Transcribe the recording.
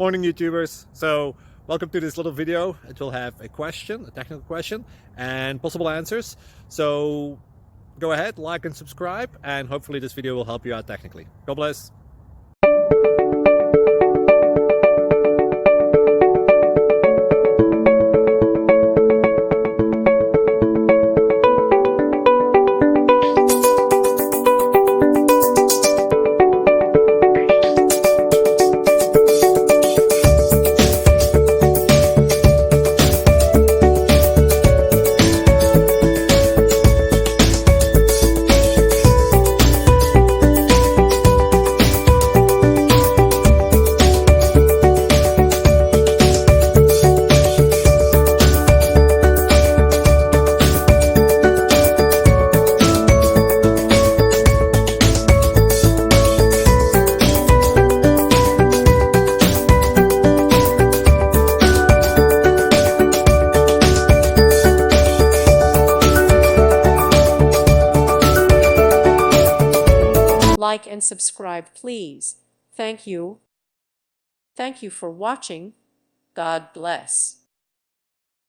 Morning YouTubers. So welcome to this little video. It will have a question, a technical question, and possible answers. So go ahead, like and subscribe, and hopefully this video will help you out technically. God bless. Like and subscribe, please. Thank you. Thank you for watching. God bless.